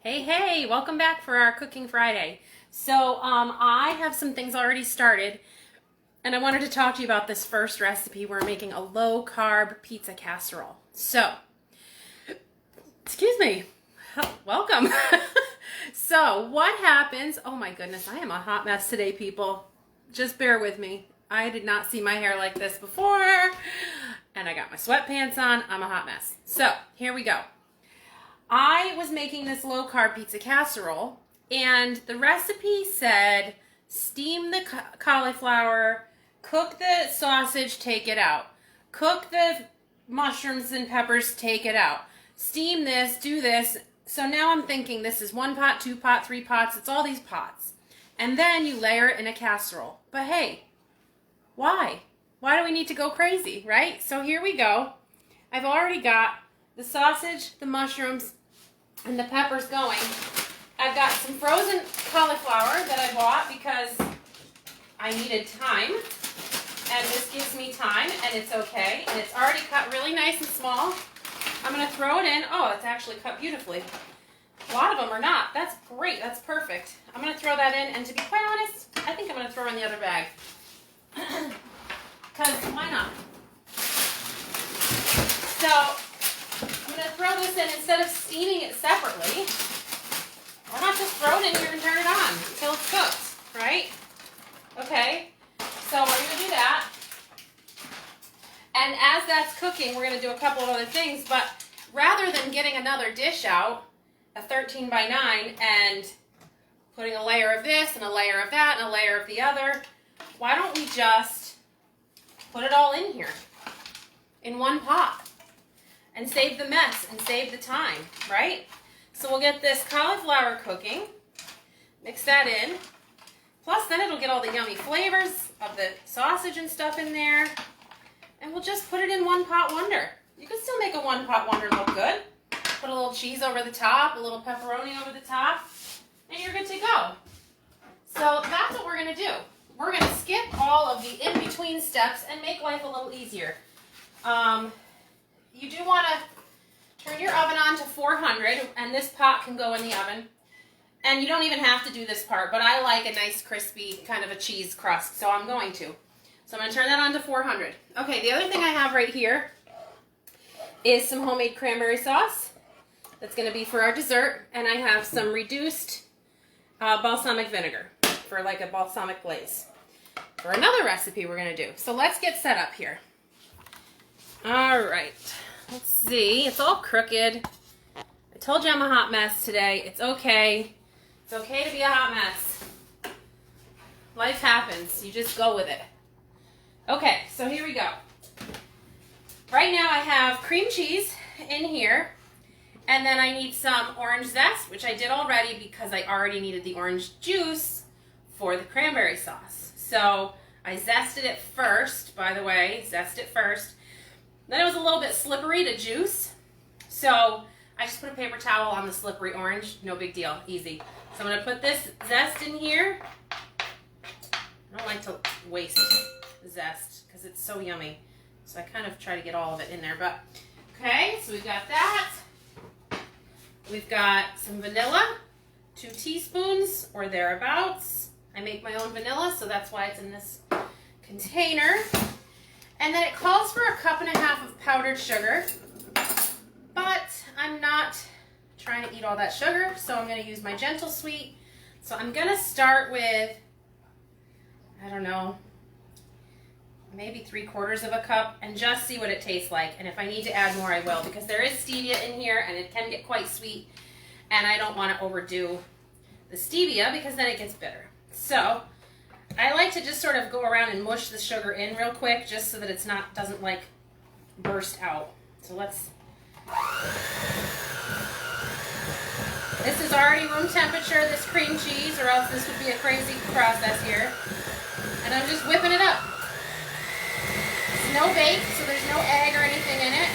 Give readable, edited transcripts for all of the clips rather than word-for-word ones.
Hey, hey, welcome back for our Cooking Friday. So, I have some things already started, and I wanted to talk to you about this first recipe. We're making a low-carb pizza casserole. So, excuse me, welcome. So, what happens, oh my goodness, I am a hot mess today, people. Just bear with me. I did not see my hair like this before, and I got my sweatpants on. I'm a hot mess. So, here we go. I was making this low-carb pizza casserole, and the recipe said steam the cauliflower, cook the sausage, take it out. Cook the mushrooms and peppers, take it out. Steam this, do this. So now I'm thinking this is 1 pot, 2 pot, 3 pots. It's all these pots. And then you layer it in a casserole. But hey, why? Why do we need to go crazy, right? So here we go. I've already got the sausage, the mushrooms, and the peppers going. I've got some frozen cauliflower that I bought because I needed time, and this gives me time, and it's okay, and it's already cut really nice and small. I'm going to throw it in. Oh, it's actually cut beautifully. A lot of them are not. That's great. That's perfect. I'm going to throw that in, and to be quite honest, I think I'm going to throw in the other bag. Because why not? So I'm going to throw this in instead of steaming it separately. Why not just throw it in here and turn it on until it's cooked, right? Okay, so we're going to do that. And as that's cooking, we're going to do a couple of other things, but rather than getting another dish out, a 13 by 9, and putting a layer of this and a layer of that and a layer of the other, why don't we just put it all in here in one pot? And save the mess and save the time, right? So we'll get this cauliflower cooking, mix that in, plus then it'll get all the yummy flavors of the sausage and stuff in there, and we'll just put it in one pot wonder. You can still make a one pot wonder look good. Put a little cheese over the top, a little pepperoni over the top, and you're good to go. So that's what we're gonna do. We're gonna skip all of the in-between steps and make life a little easier. You do want to turn your oven on to 400, and this pot can go in the oven. And you don't even have to do this part, but I like a nice crispy kind of a cheese crust, so I'm going to. So I'm going to turn that on to 400. Okay, the other thing I have right here is some homemade cranberry sauce. That's going to be for our dessert, and I have some reduced balsamic vinegar for like a balsamic glaze for another recipe we're going to do. So let's get set up here. All right, let's see. It's all crooked. I told you I'm a hot mess today. It's okay. It's okay to be a hot mess. Life happens. You just go with it. Okay, so here we go. Right now I have cream cheese in here, and then I need some orange zest, which I did already because I already needed the orange juice for the cranberry sauce. So I zested it first, by the way, zest it first. Then it was a little bit slippery to juice, so I just put a paper towel on the slippery orange. No big deal, easy. So I'm going to put this zest in here. I don't like to waste zest because it's so yummy, so I kind of try to get all of it in there. But okay, so we've got that. We've got some vanilla, 2 teaspoons or thereabouts. I make my own vanilla, so that's why it's in this container. And then it calls for 1.5 cups of powdered sugar, but I'm not trying to eat all that sugar, so I'm going to use my gentle sweet. So I'm going to start with, I don't know, maybe 3/4 cup and just see what it tastes like. And if I need to add more, I will, because there is stevia in here and it can get quite sweet, and I don't want to overdo the stevia because then it gets bitter. So I like to just sort of go around and mush the sugar in real quick just so that it's doesn't like burst out. So let's, this is already room temperature, this cream cheese, or else this would be a crazy process here. And I'm just whipping it up. It's no bake, so there's no egg or anything in it.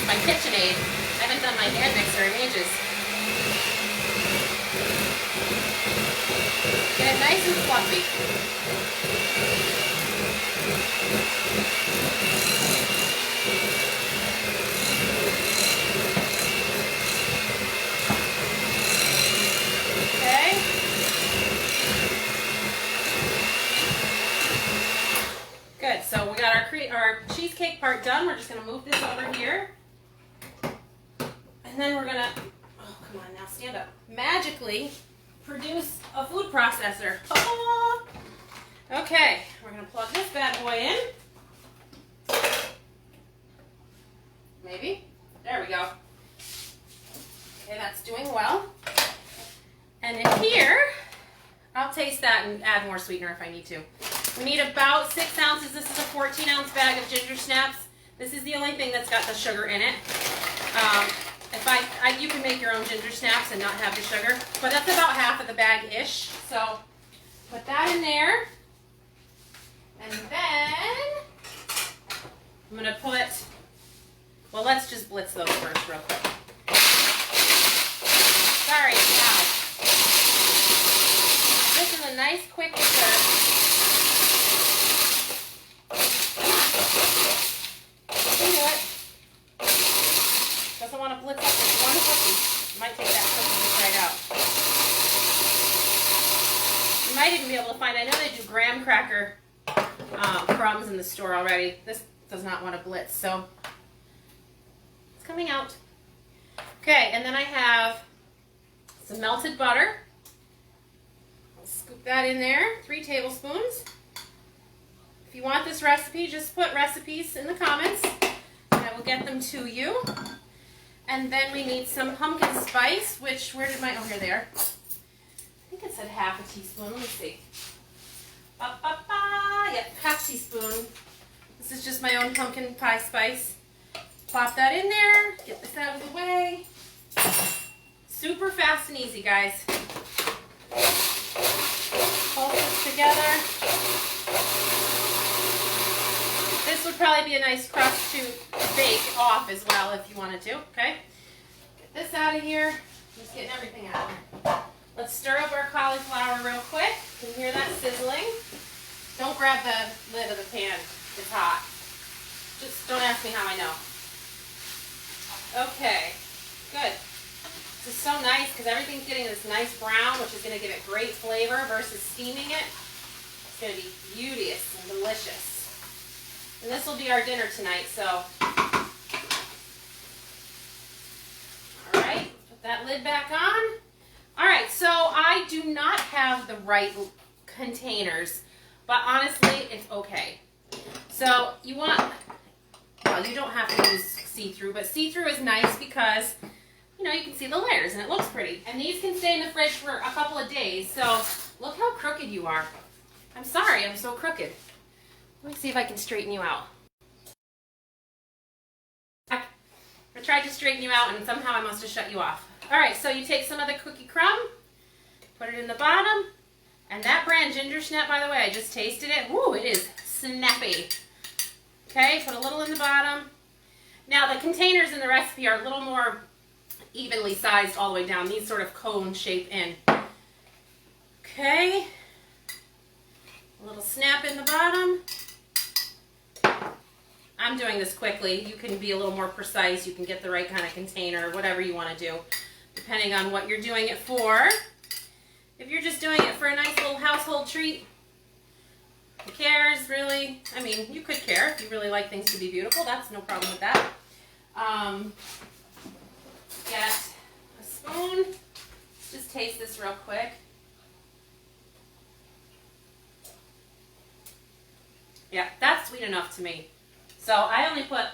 My KitchenAid. I haven't done my hand mixer in ages. Get it nice and fluffy. Okay. Good. So we got our cheesecake part done. We're just going to move this over here. And then we're going to, oh, come on now, stand up. Magically produce a food processor. Oh. Okay, we're going to plug this bad boy in. Maybe. There we go. Okay, that's doing well. And in here, I'll taste that and add more sweetener if I need to. We need about 6 ounces. This is a 14-ounce bag of ginger snaps. This is the only thing that's got the sugar in it. You can make your own ginger snaps and not have the sugar, but that's about half of the bag-ish. So put that in there. And then I'm going to put, well, let's just blitz those first real quick. Sorry, now. This is a nice quick stir. You can do it. Doesn't want to blitz up just one cookie. Might take that cookie just right out. You might even be able to find, I know they do graham cracker crumbs in the store already. This does not want to blitz, so it's coming out. Okay, and then I have some melted butter. I'll scoop that in there, 3 tablespoons. If you want this recipe, just put recipes in the comments and I will get them to you. And then we need some pumpkin spice, which, where did my, oh, here they are. I think it said half a teaspoon. Let me see. Yep, half teaspoon. This is just my own pumpkin pie spice. Plop that in there. Get this out of the way. Super fast and easy, guys. Pulse this together. This would probably be a nice crust to bake off as well if you wanted to, okay? Get this out of here. I'm just getting everything out of here. Let's stir up our cauliflower real quick. You can hear that sizzling. Don't grab the lid of the pan. It's hot. Just don't ask me how I know. Okay, good. This is so nice because everything's getting this nice brown, which is going to give it great flavor versus steaming it. It's going to be beauteous and delicious. And this will be our dinner tonight, so. All right, put that lid back on. All right, so I do not have the right containers, but honestly, it's okay. So you want, well, you don't have to use see-through, but see-through is nice because, you know, you can see the layers and it looks pretty. And these can stay in the fridge for a couple of days, so look how crooked you are. I'm sorry, I'm so crooked. Let me see if I can straighten you out. I tried to straighten you out and somehow I must have shut you off. All right, so you take some of the cookie crumb, put it in the bottom, and that brand ginger snap, by the way, I just tasted it. Woo, it is snappy. Okay, put a little in the bottom. Now the containers in the recipe are a little more evenly sized all the way down. These sort of cone shape in. Okay, a little snap in the bottom. I'm doing this quickly. You can be a little more precise. You can get the right kind of container, whatever you want to do, depending on what you're doing it for. If you're just doing it for a nice little household treat, who cares, really? I mean, you could care if you really like things to be beautiful. That's no problem with that. Get a spoon. Let's just taste this real quick. Yeah, that's sweet enough to me. So I only put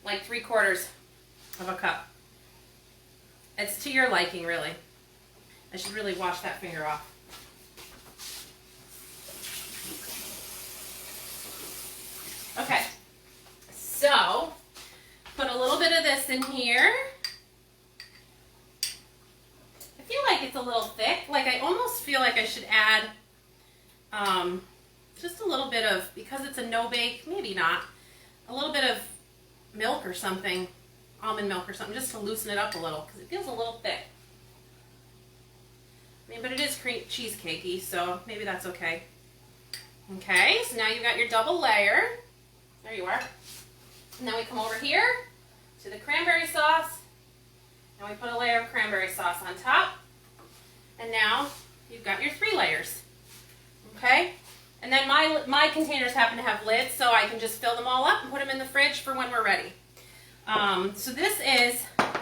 like 3/4 of a cup. It's to your liking, really. I should really wash that finger off. Okay, so put a little bit of this in here. I feel like it's a little thick. Like I almost feel like I should add just a little bit of, because it's a no-bake, maybe not, a little bit of milk or something, almond milk or something, just to loosen it up a little, because it feels a little thick. I mean, but it is cheesecakey, so maybe that's okay. Okay, so now you've got your double layer. There you are. And then we come over here to the cranberry sauce, and we put a layer of cranberry sauce on top. And now you've got your 3 layers. Okay? And then my containers happen to have lids, so I can just fill them all up and put them in the fridge for when we're ready. So this is, I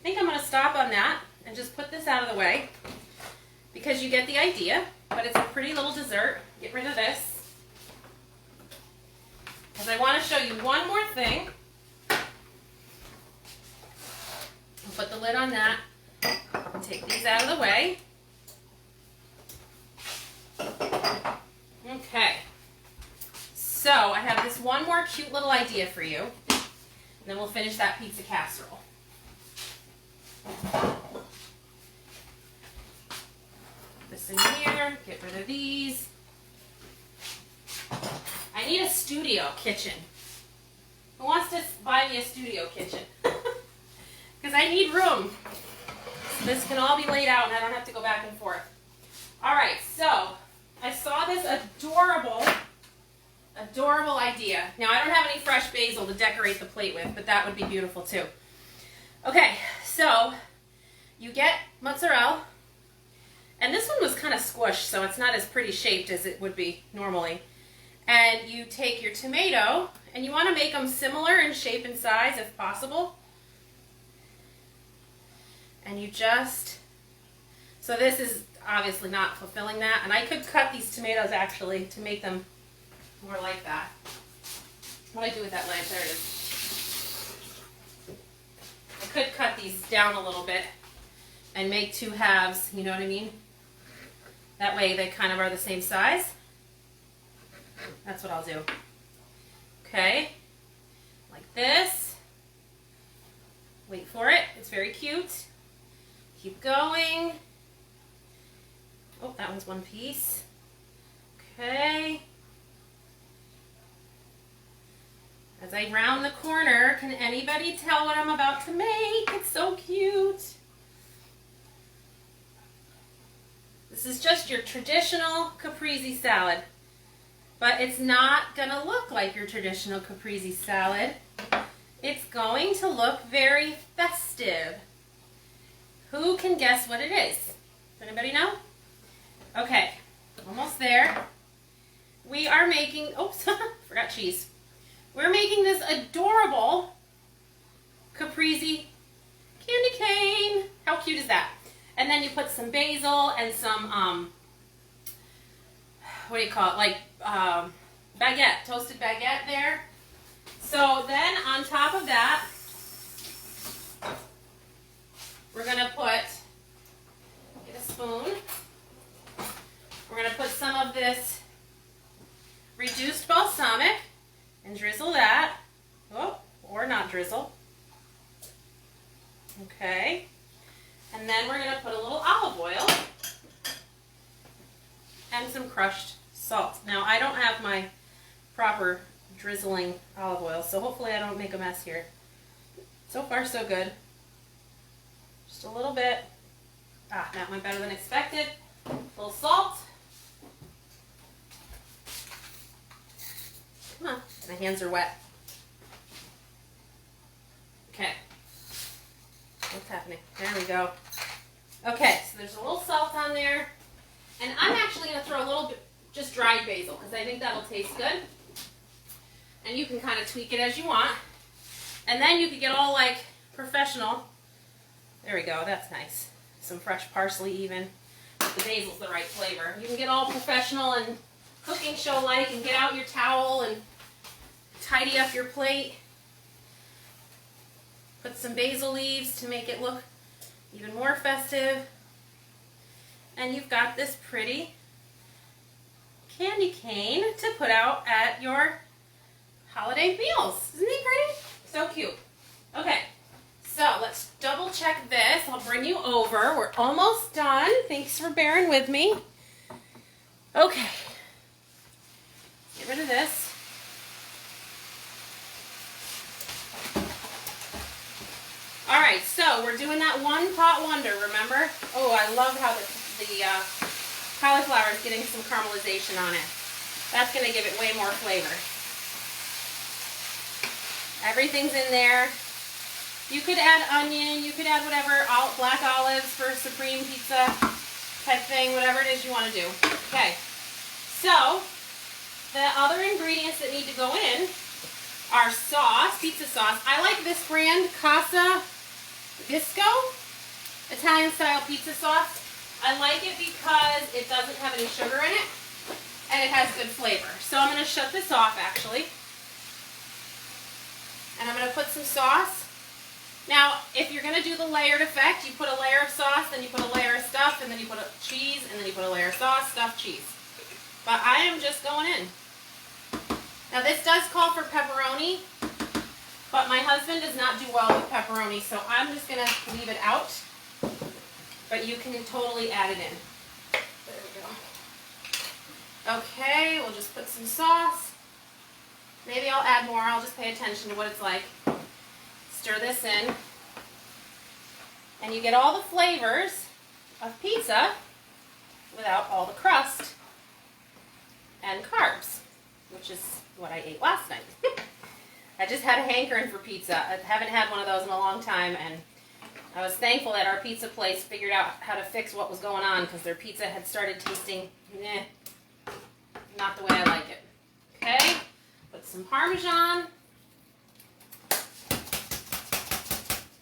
think I'm going to stop on that and just put this out of the way because you get the idea, but it's a pretty little dessert. Get rid of this because I want to show you one more thing. I'll put the lid on that and take these out of the way. Okay, so I have this one more cute little idea for you, and then we'll finish that pizza casserole. Put this in here, get rid of these. I need a studio kitchen. Who wants to buy me a studio kitchen? Because I need room. So this can all be laid out and I don't have to go back and forth. Alright, so I saw this adorable idea. Now I don't have any fresh basil to decorate the plate with, but that would be beautiful too. Okay, so you get mozzarella, and this one was kind of squished, so it's not as pretty shaped as it would be normally. And you take your tomato, and you want to make them similar in shape and size if possible. And you just, so this is obviously not fulfilling that, and I could cut these tomatoes actually to make them more like that. What do I do with that leg? There it is. I could cut these down a little bit and make 2 halves, you know what I mean? That way they kind of are the same size. That's what I'll do. Okay, like this. Wait for it, it's very cute. Keep going. Oh, that one's one piece. Okay. As I round the corner, can anybody tell what I'm about to make? It's so cute. This is just your traditional Caprese salad, but it's not going to look like your traditional Caprese salad. It's going to look very festive. Who can guess what it is? Does anybody know? Okay, almost there. We are making, oops, forgot cheese. We're making this adorable Caprese candy cane. How cute is that? And then you put some basil and some, what do you call it, like baguette, toasted baguette there. So then on top of that, we're going to put, get a spoon, we're going to put some of this reduced balsamic and drizzle that, oh, or not drizzle. Okay, and then we're going to put a little olive oil and some crushed salt. Now I don't have my proper drizzling olive oil, so hopefully I don't make a mess here. So far so good. Just a little bit. Ah, that went better than expected. A little salt. Come on, my hands are wet. Okay. What's happening? There we go. Okay, so there's a little salt on there. And I'm actually going to throw a little bit, just dried basil, because I think that'll taste good. And you can kind of tweak it as you want. And then you can get all like professional. There we go, that's nice. Some fresh parsley even. The basil's the right flavor. You can get all professional and cooking show like and get out your towel and tidy up your plate. Put some basil leaves to make it look even more festive. And you've got this pretty candy cane to put out at your holiday meals. Isn't he pretty? So cute. Okay, so let's double check this. I'll bring you over. We're almost done. Thanks for bearing with me. Okay. Get rid of this. All right, so we're we're doing that one pot wonder, remember? Oh, I love how the cauliflower is getting some caramelization on it. That's going to give it way more flavor. Everything's in there. You could add onion, you could add whatever, black olives for supreme pizza type thing, whatever it is you want to do. Okay, so the other ingredients that need to go in are sauce, pizza sauce. I like this brand, Casa Visco, Italian style pizza sauce. I like it because it doesn't have any sugar in it and it has good flavor. So I'm going to shut this off actually. And I'm going to put some sauce. Now, if you're going to do the layered effect, you put a layer of sauce, then you put a layer of stuff, and then you put a cheese, and then you put a layer of sauce, stuff, cheese. But I am just going in. Now this does call for pepperoni, but my husband does not do well with pepperoni, so I'm just going to leave it out. But you can totally add it in. There we go. Okay, we'll just put some sauce. Maybe I'll add more. I'll just pay attention to what it's like. Stir this in. And you get all the flavors of pizza without all the crust and carbs, which is what I ate last night. I just had a hankering for pizza. I haven't had one of those in a long time, and I was thankful that our pizza place figured out how to fix what was going on because their pizza had started tasting not the way I like it. Okay, put some Parmesan.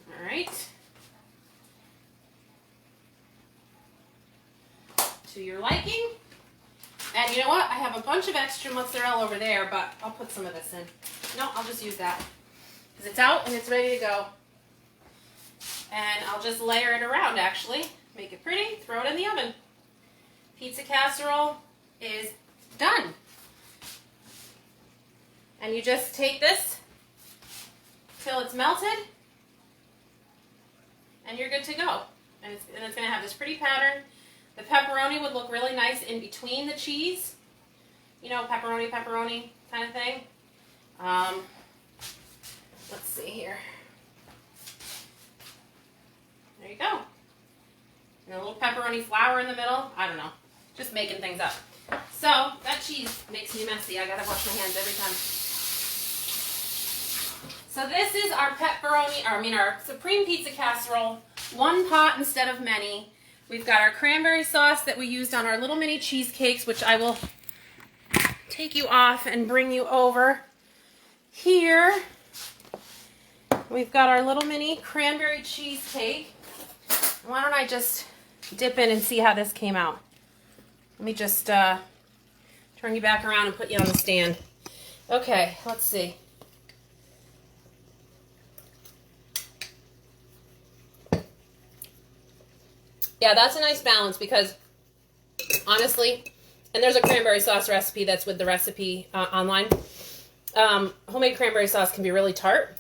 All right. To your liking. And you know what? I have a bunch of extra mozzarella over there, but I'll put some of this in. No, I'll just use that because it's out and it's ready to go. And I'll just layer it around actually. Make it pretty, throw it in the oven. Pizza casserole is done. And you just take this till it's melted and you're good to go. And it's going to have this pretty pattern. The pepperoni would look really nice in between the cheese. You know, pepperoni kind of thing. Let's see here. There you go. And a little pepperoni flour in the middle. I don't know. Just making things up. So, that cheese makes me messy. I gotta wash my hands every time. So this is our our supreme pizza casserole. One pot instead of many. We've got our cranberry sauce that we used on our little mini cheesecakes, which I will take you off and bring you over here. We've got our little mini cranberry cheesecake. Why don't I just dip in and see how this came out? Let me just turn you back around and put you on the stand. Okay, let's see. Yeah, that's a nice balance because, honestly, and there's a cranberry sauce recipe that's with the recipe online. Homemade cranberry sauce can be really tart,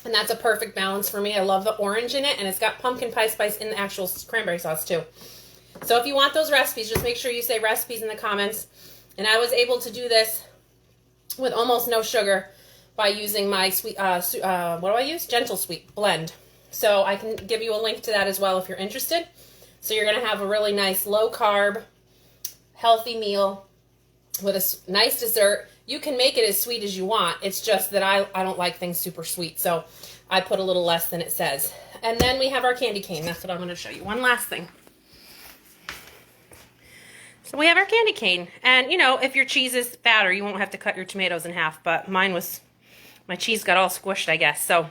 and that's a perfect balance for me. I love the orange in it, and it's got pumpkin pie spice in the actual cranberry sauce, too. So if you want those recipes, just make sure you say recipes in the comments. And I was able to do this with almost no sugar by using my sweet, what do I use? Gentle Sweet blend. So I can give you a link to that as well if you're interested. So you're going to have a really nice low-carb, healthy meal with a nice dessert. You can make it as sweet as you want. It's just that I don't like things super sweet, so I put a little less than it says. And then we have our candy cane. That's what I'm going to show you. One last thing. So we have our candy cane. And, you know, if your cheese is fatter, you won't have to cut your tomatoes in half. But my cheese got all squished, I guess. So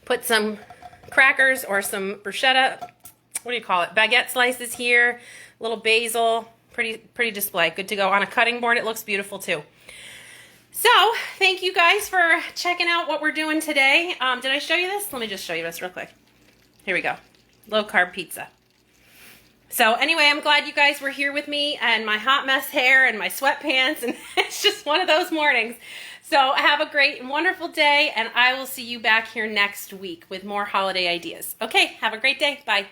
put some crackers or some bruschetta, what do you call it, baguette slices here, a little basil, pretty display. Good to go. On a cutting board, it looks beautiful too. So, thank you guys for checking out what we're doing today. Did I show you this? Let me just show you this real quick. Here we go. Low-carb pizza. So, anyway, I'm glad you guys were here with me and my hot mess hair and my sweatpants, and it's just one of those mornings. So, have a great and wonderful day, and I will see you back here next week with more holiday ideas. Okay, have a great day. Bye.